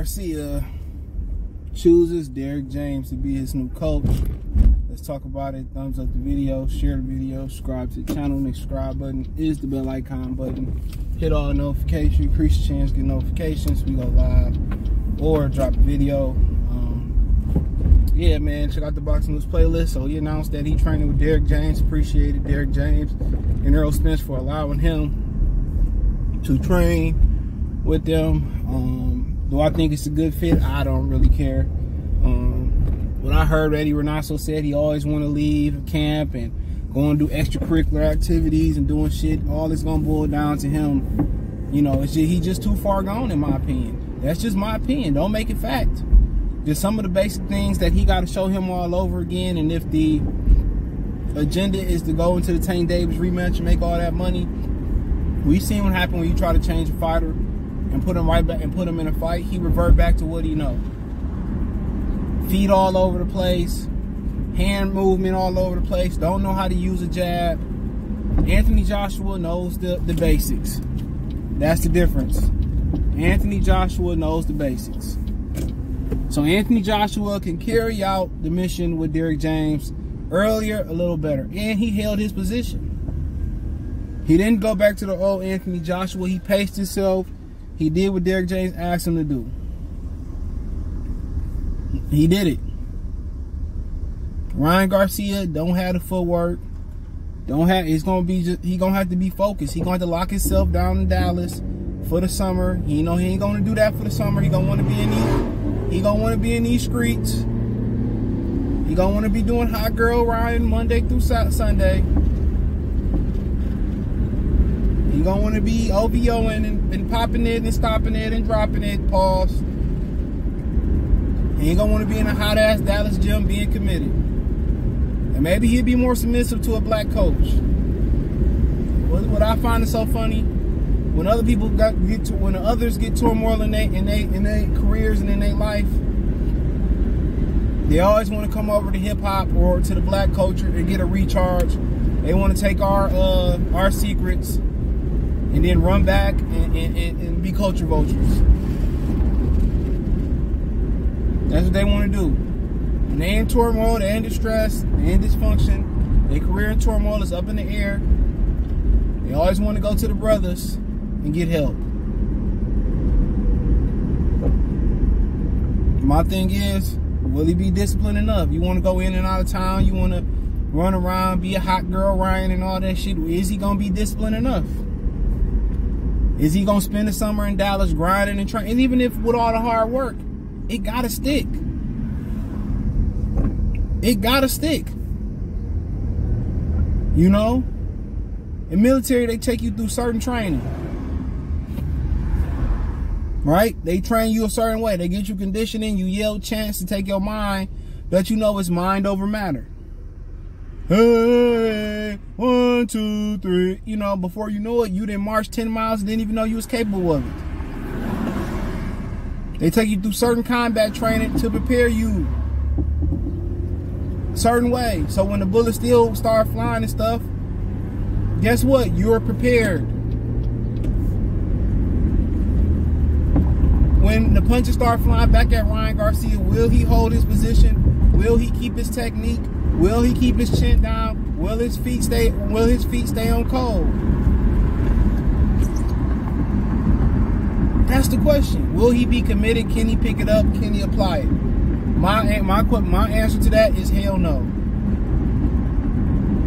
Garcia chooses Derrick James to be his new coach. Let's talk about it. Thumbs up the video, share the video, subscribe to the channel. The subscribe button is the bell icon button. Hit all notifications, increase the chance to get notifications. We go live or drop a video. Yeah, man, check out the Boxing News playlist. So he announced that he training with Derrick James. Appreciated Derrick James and Errol Spence for allowing him to train with them. Do I think it's a good fit? I don't really care. What I heard, Eddie Renasso said he always want to leave camp and go and do extracurricular activities and doing shit. All it's gonna boil down to him. You know, he's just too far gone, in my opinion. That's just my opinion. Don't make it fact. Just some of the basic things that he got to show him all over again. And if the agenda is to go into the Tank Davis rematch and make all that money, we've seen what happened when you try to change a fighter and put him right back and put him in a fight. He revert back to what he know. Feet all over the place, hand movement all over the place, don't know how to use a jab. Anthony Joshua knows the basics. That's the difference. Anthony Joshua knows the basics. So Anthony Joshua can carry out the mission with Derrick James earlier a little better. And he held his position. He didn't go back to the old Anthony Joshua. He paced himself. He did what Derrick James asked him to do. He did it. Ryan Garcia don't have the footwork. He gonna have to be focused. He gonna have to lock himself down in Dallas for the summer. He ain't gonna do that for the summer. He gonna want to be in these streets. He gonna want to be doing hot girl riding Monday through Sunday. He gonna want to be OVOing and popping it and stopping it and dropping it. Pause. He ain't gonna want to be in a hot ass Dallas gym being committed. And maybe he'd be more submissive to a black coach. What I find is so funny, when other people when others get turmoil in their careers and in their life, they always want to come over to hip hop or to the black culture and get a recharge. They want to take our secrets and then run back and be culture vultures. That's what they want to do. When they in turmoil, they in distress, they in dysfunction, their career in turmoil is up in the air. They always want to go to the brothers and get help. My thing is, will he be disciplined enough? You want to go in and out of town, you want to run around, be a hot girl Ryan and all that shit. Is he going to be disciplined enough? Is he going to spend the summer in Dallas grinding and trying? And even if with all the hard work, it got to stick. It got to stick. You know? In military, they take you through certain training. Right? They train you a certain way. They get you conditioning. You yell chants to take your mind. But you know it's mind over matter. Hey, 1, 2, 3. You know, before you know it, you didn't march 10 miles and didn't even know you was capable of it. They take you through certain combat training to prepare you certain way. So when the bullets still start flying and stuff, guess what? You're prepared. When the punches start flying back at Ryan Garcia, will he hold his position? Will he keep his technique? Will he keep his chin down? Will his feet stay on cold? That's the question. Will he be committed? Can he pick it up? Can he apply it? My answer to that is hell no.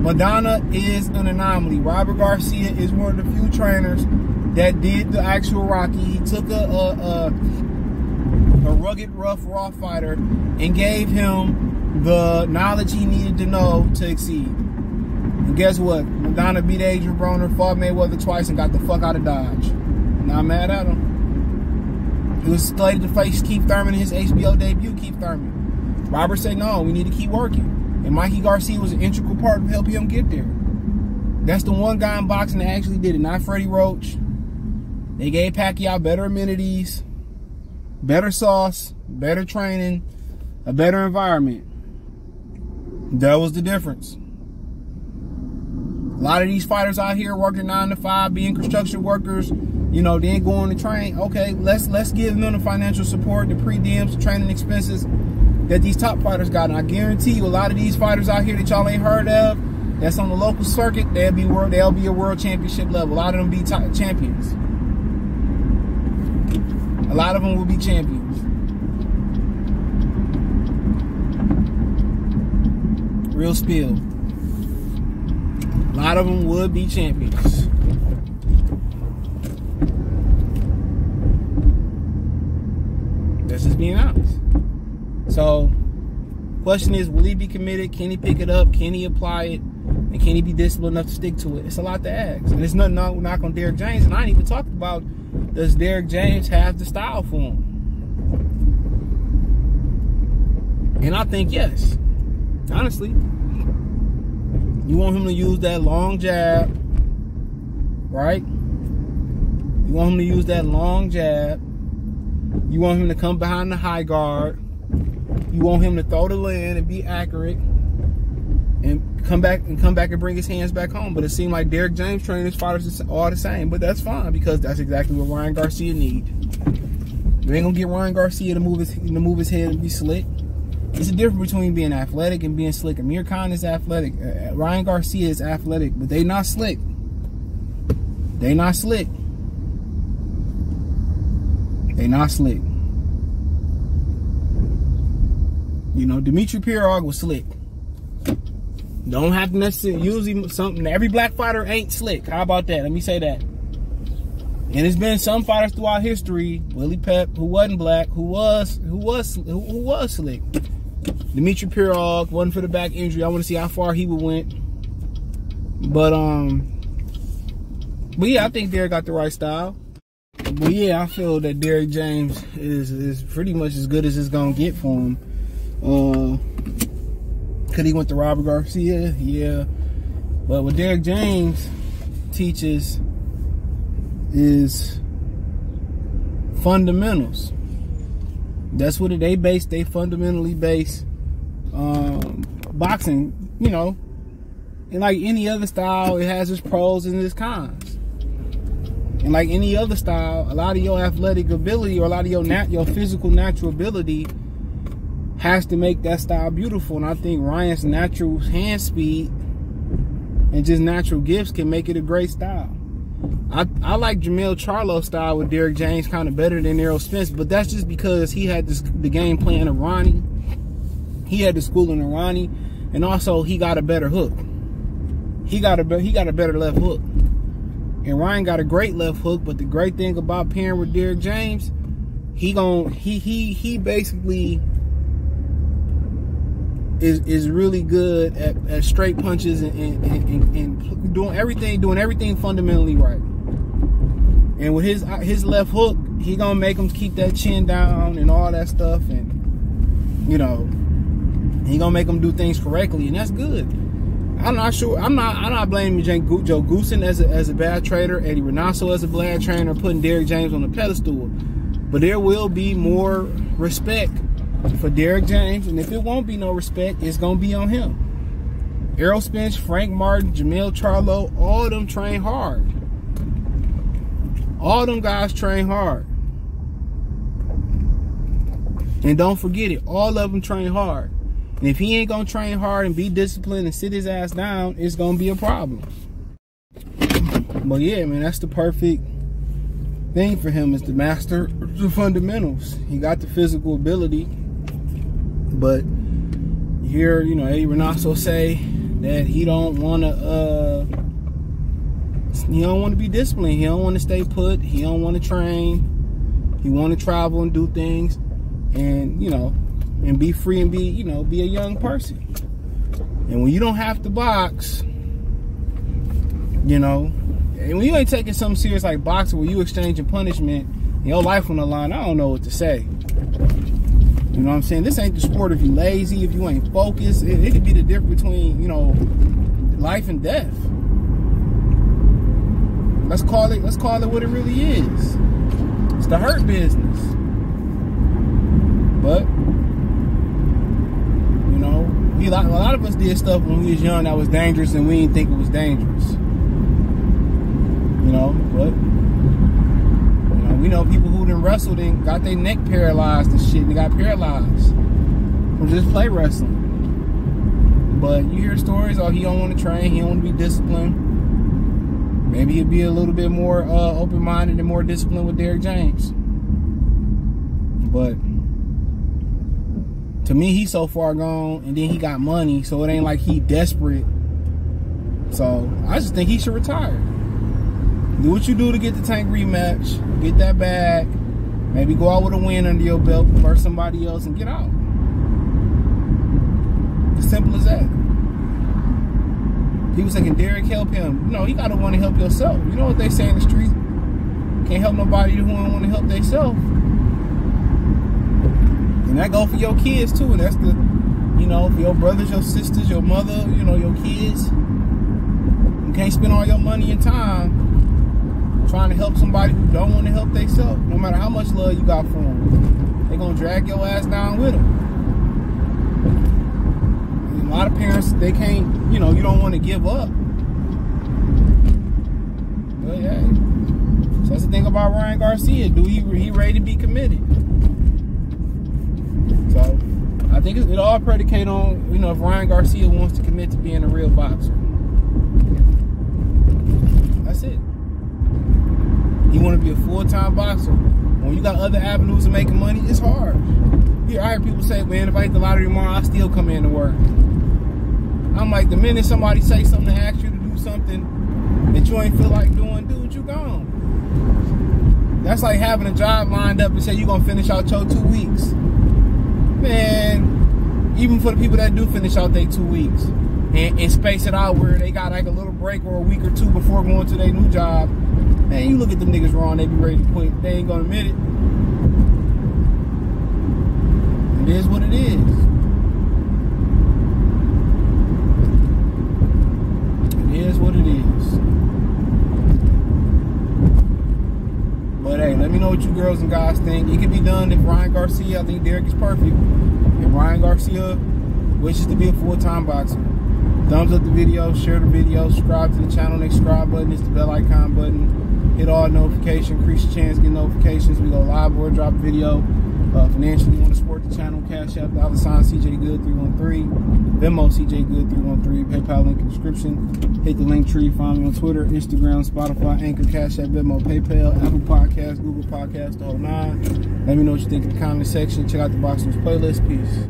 Madonna is an anomaly. Robert Garcia is one of the few trainers that did the actual Rocky. He took a rugged, rough, raw fighter and gave him the knowledge he needed to know to exceed. And guess what? Madonna beat Adrian Broner, fought Mayweather twice, and got the fuck out of Dodge. Not mad at him. He was slated to face Keith Thurman in his HBO debut, Keith Thurman. Robert said, no, we need to keep working. And Mikey Garcia was an integral part of helping him get there. That's the one guy in boxing that actually did it, not Freddie Roach. They gave Pacquiao better amenities, better sauce, better training, a better environment. That was the difference. A lot of these fighters out here working 9 to 5, being construction workers, You know, then go on the train. Okay, let's give them the financial support, the per-diems, the training expenses that these top fighters got. And I guarantee you, a lot of these fighters out here that y'all ain't heard of, that's on the local circuit, they'll be a world championship level. A lot of them be top champions. A lot of them will be champions. Real spill. A lot of them would be champions. That's just being honest. So, question is, will he be committed? Can he pick it up? Can he apply it? And can he be disciplined enough to stick to it? It's a lot to ask. And there's nothing knock on Derrick James. And I ain't even talked about, does Derrick James have the style for him? And I think yes. Honestly. You want him to use that long jab, right? You want him to use that long jab. You want him to come behind the high guard. You want him to throw the land and be accurate and come back and bring his hands back home. But it seemed like Derrick James training his fighters is all the same. But that's fine, because that's exactly what Ryan Garcia needs. You ain't gonna get Ryan Garcia to move his head and be slick. It's a difference between being athletic and being slick. Amir Khan is athletic. Ryan Garcia is athletic, but they not slick. They not slick. They not slick. You know, Dimitri Pirog was slick. Don't have to necessarily use something. Every black fighter ain't slick. How about that? Let me say that. And there's been some fighters throughout history, Willie Pep, who wasn't black, who was slick. Dimitri Pirog, wasn't for the back injury. I want to see how far he would went. But yeah, I think Derrick got the right style. But yeah, I feel that Derrick James is pretty much as good as it's gonna get for him. Could he went to Robert Garcia? Yeah. But what Derrick James teaches is fundamentals. That's what they fundamentally base boxing, you know. And like any other style, it has its pros and its cons. And like any other style, a lot of your athletic ability or a lot of your physical natural ability has to make that style beautiful. And I think Ryan's natural hand speed and just natural gifts can make it a great style. I like Jermell Charlo's style with Derrick James kind of better than Errol Spence, but that's just because he had the game plan of Ronnie. He had the schooling of Ronnie, and also he got a better hook. He got a better left hook. And Ryan got a great left hook, but the great thing about pairing with Derrick James, he basically is really good at straight punches and doing everything fundamentally right. And with his left hook, he gonna make him keep that chin down and all that stuff, and you know, he gonna make him do things correctly, and that's good. I'm not sure. I'm not blaming Joe Goosen as a bad trader, Eddie Renasso as a bad trainer, putting Derrick James on the pedestal. But there will be more respect for Derrick James, and if it won't be no respect, it's gonna be on him. Errol Spence, Frank Martin, Jermell Charlo, all of them train hard. All them guys train hard. And don't forget it, all of them train hard. And if he ain't gonna train hard and be disciplined and sit his ass down, it's gonna be a problem. But yeah, man, that's the perfect thing for him, is to master the fundamentals. He got the physical ability, but you hear, you know, Eddie Renasso say that he don't want to be disciplined. He don't want to stay put. He don't want to train. He want to travel and do things, and you know, and be free and be, you know, be a young person. And when you don't have to box, you know, and when you ain't taking something serious like boxing, where you exchanging punishment, your life on the line, I don't know what to say. You know what I'm saying? This ain't the sport if you lazy, if you ain't focused. It could be the difference between, you know, life and death. Let's call it what it really is. It's the hurt business. But you know, a lot of us did stuff when we was young that was dangerous, and we didn't think it was dangerous. You know, but We know people who done wrestled and got their neck paralyzed and shit. They got paralyzed from just play wrestling. But you hear stories, oh, he don't want to train, he don't want to be disciplined. Maybe he'd be a little bit more open-minded and more disciplined with Derrick James. But to me, he's so far gone, and then he got money, so it ain't like he desperate. So I just think he should retire. Do what you do to get the Tank rematch, get that bag, maybe go out with a win under your belt versus somebody else and get out. As simple as that. People saying, can Derrick help him? No, you gotta want to help yourself. You know what they say in the street? Can't help nobody who don't want to help themselves. And that go for your kids too. And that's the, you know, for your brothers, your sisters, your mother, you know, your kids. You can't spend all your money and time trying to help somebody who don't want to help themselves. No matter how much love you got for them, they're gonna drag your ass down with them. A lot of parents, they can't, you know, you don't want to give up. But yeah, so that's the thing about Ryan Garcia. He ready to be committed? So I think it all predicates on, you know, if Ryan Garcia wants to commit to being a real boxer. That's it. You want to be a full-time boxer. When you got other avenues of making money, it's hard. I hear people say, man, if I hit the lottery tomorrow, I still come in to work. I'm like, the minute somebody say something to ask you to do something that you ain't feel like doing, dude, you gone. That's like having a job lined up and say you're going to finish out your 2 weeks. Man, even for the people that do finish out their 2 weeks and space it out where they got like a little break or a week or two before going to their new job, man, you look at them niggas wrong, they be ready to quit. They ain't going to admit it. It is what it is. It is what it is. But hey, let me know what you girls and guys think. It could be done if Ryan Garcia, I think Derrick is perfect. If Ryan Garcia wishes to be a full-time boxer, thumbs up the video, share the video, subscribe to the channel. Next subscribe button is the bell icon button. Hit all notifications, increase your chance to get notifications. We go live or drop a video. Financially, you want to support the channel, Cash App, $, CJ Good 313, Venmo CJ Good 313, PayPal link in the description. Hit the link tree, follow me on Twitter, Instagram, Spotify, Anchor, Cash App, Venmo, PayPal, Apple Podcasts, Google Podcasts, the whole nine. Let me know what you think in the comment section. Check out the Box News playlist. Peace.